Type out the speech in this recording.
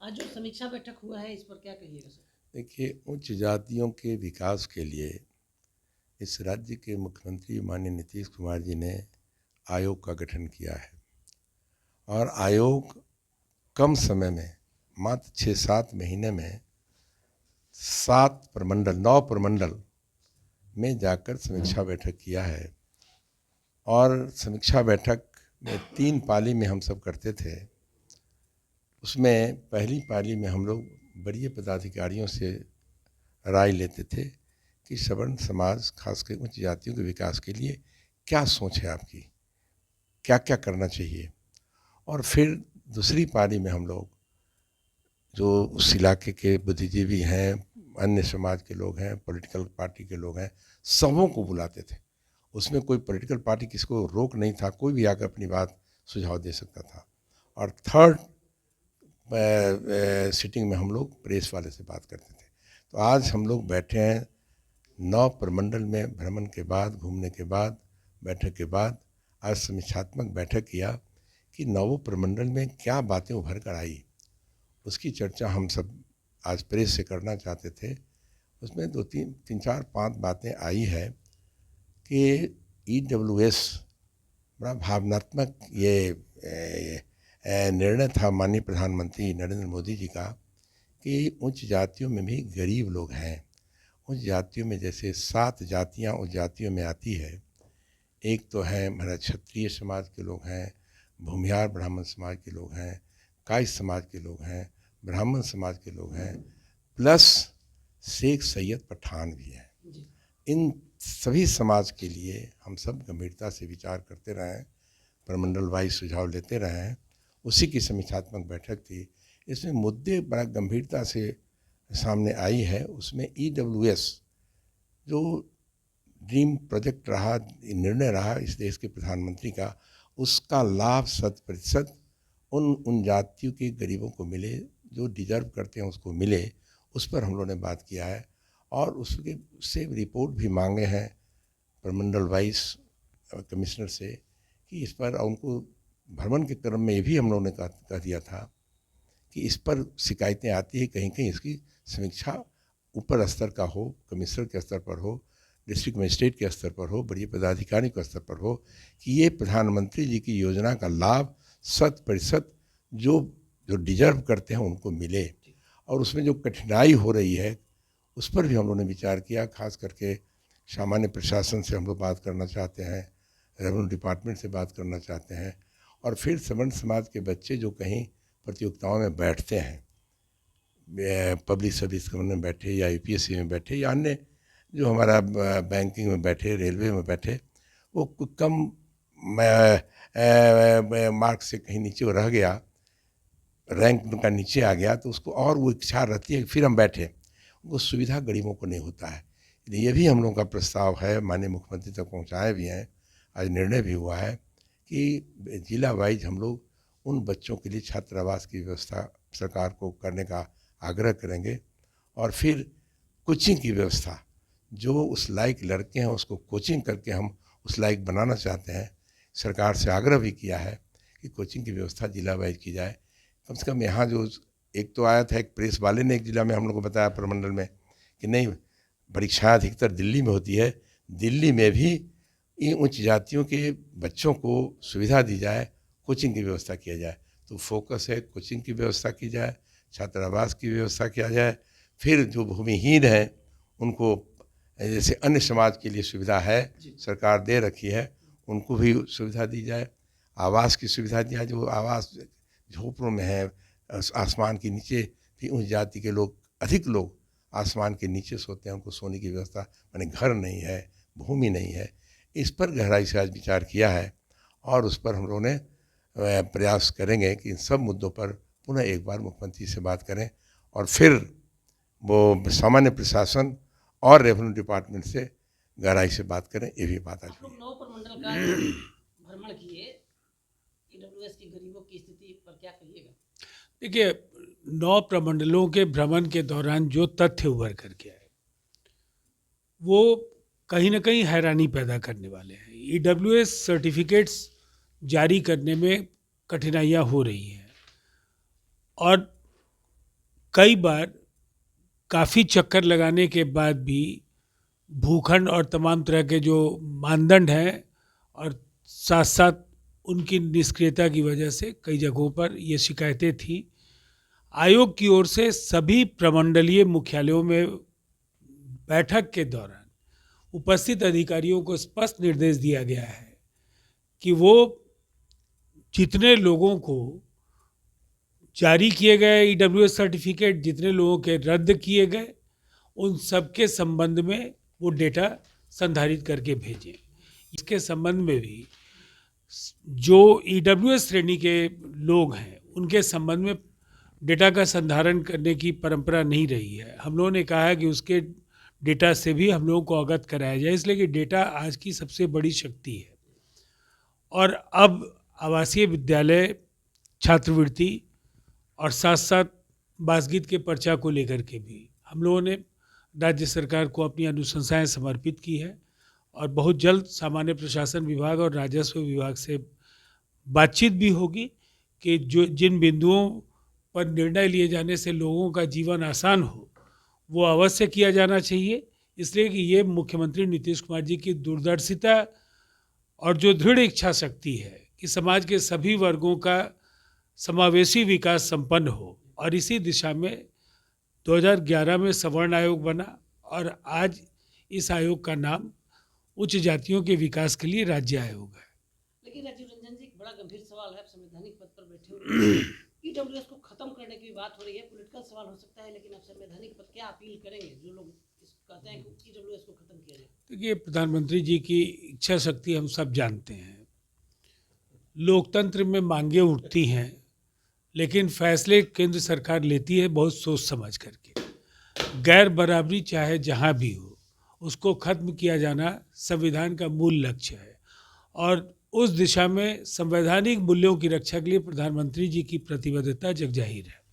आज जो समीक्षा बैठक हुआ है, इस पर क्या कहिएगा सर? देखिए, उच्च जातियों के विकास के लिए इस राज्य के मुख्यमंत्री माननीय नीतीश कुमार जी ने आयोग का गठन किया है और आयोग कम समय में मात्र 6-7 महीने में 7 प्रमंडल 9 प्रमंडल में जाकर समीक्षा बैठक किया है। और समीक्षा बैठक में 3 पाली में हम सब करते थे। उसमें पहली पाली में हम लोग वरीय पदाधिकारियों से राय लेते थे कि सवर्ण समाज खासकर उच्च जातियों के विकास के लिए क्या सोच है आपकी, क्या क्या करना चाहिए। और फिर दूसरी पारी में हम लोग जो उस इलाके के बुद्धिजीवी हैं, अन्य समाज के लोग हैं, पॉलिटिकल पार्टी के लोग हैं, सबों को बुलाते थे। उसमें कोई पॉलिटिकल पार्टी किसी को रोक नहीं था, कोई भी आकर अपनी बात सुझाव दे सकता था। और थर्ड सिटिंग में हम लोग प्रेस वाले से बात करते थे। तो आज हम लोग बैठे हैं 9 प्रमंडल में भ्रमण के बाद, घूमने के बाद, बैठक के बाद आज समीक्षात्मक बैठक किया कि 9 प्रमंडल में क्या बातें उभर कर आई, उसकी चर्चा हम सब आज प्रेस से करना चाहते थे। उसमें 2-3-4-5 बातें आई है कि EWS बड़ा भावनात्मक ये निर्णय था माननीय प्रधानमंत्री नरेंद्र मोदी जी का कि उच्च जातियों में भी गरीब लोग हैं। उच्च जातियों में जैसे 7 जातियाँ उच्च जातियों में आती है। एक तो है हमारा क्षत्रिय समाज के लोग हैं, भूमिहार ब्राह्मण समाज के लोग हैं, कायस्थ समाज के लोग हैं, ब्राह्मण समाज के लोग हैं, प्लस शेख सैयद पठान भी हैं। इन सभी समाज के लिए हम सब गंभीरता से विचार करते रहे हैं, प्रमंडल वाइज सुझाव लेते रहे हैं। उसी की समीक्षात्मक बैठक थी। इसमें मुद्दे बड़ा गंभीरता से सामने आई है। उसमें EWS जो ड्रीम प्रोजेक्ट रहा, निर्णय रहा इस देश के प्रधानमंत्री का, उसका लाभ 100% उन जातियों के गरीबों को मिले जो डिजर्व करते हैं, उसको मिले। उस पर हम लोगों ने बात किया है और उससे रिपोर्ट भी मांगे हैं प्रमंडल वाइज कमिश्नर से कि इस पर उनको भ्रमण के क्रम में ये भी हम लोगों ने कह दिया था कि इस पर शिकायतें आती है, कहीं कहीं इसकी समीक्षा ऊपर स्तर का हो, कमिश्नर के स्तर पर हो, डिस्ट्रिक्ट मजिस्ट्रेट के स्तर पर हो, बड़ी पदाधिकारी के स्तर पर हो, कि ये प्रधानमंत्री जी की योजना का लाभ 100% जो जो डिजर्व करते हैं उनको मिले। और उसमें जो कठिनाई हो रही है उस पर भी हम लोगों ने विचार किया। खास करके सामान्य प्रशासन से हम लोग बात करना चाहते हैं, रेवेन्यू डिपार्टमेंट से बात करना चाहते हैं। और फिर सवर्ण समाज के बच्चे जो कहीं प्रतियोगिताओं में बैठते हैं, पब्लिक सर्विस कमीशन में बैठे या UPSC में बैठे या अन्य जो हमारा बैंकिंग में बैठे, रेलवे में बैठे, वो कम मार्क से कहीं नीचे रह गया, रैंक उनका नीचे आ गया, तो उसको और वो इच्छा रहती है कि फिर हम बैठें। वो सुविधा गरीबों को नहीं होता है। ये भी हम लोगों का प्रस्ताव है, माननीय मुख्यमंत्री तक पहुँचाए भी हैं, आज निर्णय भी हुआ है कि जिला वाइज हम लोग उन बच्चों के लिए छात्रावास की व्यवस्था सरकार को करने का आग्रह करेंगे। और फिर कोचिंग की व्यवस्था, जो उस लायक लड़के हैं उसको कोचिंग करके हम उस लायक बनाना चाहते हैं। सरकार से आग्रह भी किया है कि कोचिंग की व्यवस्था जिला वाइज की जाए। कम से कम यहाँ जो एक तो आया था, एक प्रेस वाले ने एक जिला में हम लोग को बताया प्रमंडल में कि नहीं, परीक्षाएँ अधिकतर दिल्ली में होती है, दिल्ली में भी इन उच्च जातियों के बच्चों को सुविधा दी जाए, कोचिंग की व्यवस्था किया जाए। तो फोकस है कोचिंग की व्यवस्था की जाए, छात्रावास की व्यवस्था किया जाए। फिर जो भूमिहीन हैं उनको जैसे अन्य समाज के लिए सुविधा है, सरकार दे रखी है, उनको भी सुविधा दी जाए। आवास की सुविधा दी जाए, जो आवास झोपड़ों में है, आसमान के नीचे भी उस जाति के लोग, अधिक लोग आसमान के नीचे सोते हैं, उनको सोने की व्यवस्था, माने घर नहीं है, भूमि नहीं है। इस पर गहराई से आज विचार किया है और उस पर हम लोगों ने प्रयास करेंगे कि इन सब मुद्दों पर पुनः एक बार मुख्यमंत्री से बात करें और फिर वो सामान्य प्रशासन और रेवेन्यू डिपार्टमेंट से गहराई से बात करें। ये भी बात आज आप हुई लोग है। 9 प्रमंडल का भ्रमण किए, EWS की गरीबों की स्थिति पर क्या कहिएगा? देखिए, 9 प्रमंडलों के भ्रमण के दौरान जो तथ्य उभर करके आए वो कहीं ना कहीं हैरानी पैदा करने वाले हैं। EWS सर्टिफिकेट्स जारी करने में कठिनाइयाँ हो रही हैं और कई बार काफ़ी चक्कर लगाने के बाद भी भूखंड और तमाम तरह के जो मानदंड हैं और साथ साथ उनकी निष्क्रियता की वजह से कई जगहों पर ये शिकायतें थी। आयोग की ओर से सभी प्रमंडलीय मुख्यालयों में बैठक के दौरान उपस्थित अधिकारियों को स्पष्ट निर्देश दिया गया है कि वो जितने लोगों को जारी किए गए ईडब्ल्यूएस सर्टिफिकेट, जितने लोगों के रद्द किए गए, उन सब के संबंध में वो डेटा संधारित करके भेजें। इसके संबंध में भी जो ईडब्ल्यूएस श्रेणी के लोग हैं उनके संबंध में डेटा का संधारण करने की परंपरा नहीं रही है। हम लोगों ने कहा है कि उसके डेटा से भी हम लोगों को अवगत कराया जाए, इसलिए कि डेटा आज की सबसे बड़ी शक्ति है। और अब आवासीय विद्यालय छात्रवृत्ति और साथ साथ बासगीत के पर्चा को लेकर के भी हम लोगों ने राज्य सरकार को अपनी अनुशंसाएं समर्पित की है और बहुत जल्द सामान्य प्रशासन विभाग और राजस्व विभाग से बातचीत भी होगी कि जो जिन बिंदुओं पर निर्णय लिए जाने से लोगों का जीवन आसान हो वो अवश्य किया जाना चाहिए। इसलिए कि ये मुख्यमंत्री नीतीश कुमार जी की दूरदर्शिता और जो दृढ़ इच्छा शक्ति है कि समाज के सभी वर्गों का समावेशी विकास संपन्न हो, और इसी दिशा में 2011 में सवर्ण आयोग बना और आज इस आयोग का नाम उच्च जातियों के विकास के लिए राज्य आयोग है। लेकिन राजीव रंजन जी, एक बड़ा गंभीर सवाल है, आप संवैधानिक पद पर बैठे हुए ईडब्ल्यूएस को खत्म करने की बात हो रही है। पॉलिटिकल सवाल हो सकता है, लेकिन आप संवैधानिक पद क्या अपील करेंगे जो लोग कहते हैं कि ईडब्ल्यूएस को खत्म किया जाए? देखिए, प्रधानमंत्री जी की इच्छा शक्ति हम सब जानते हैं। लोकतंत्र में मांगे उठती हैं, लेकिन फैसले केंद्र सरकार लेती है बहुत सोच समझ करके। गैर बराबरी चाहे जहाँ भी हो, उसको खत्म किया जाना संविधान का मूल लक्ष्य है और उस दिशा में संवैधानिक मूल्यों की रक्षा के लिए प्रधानमंत्री जी की प्रतिबद्धता जगजाहिर है।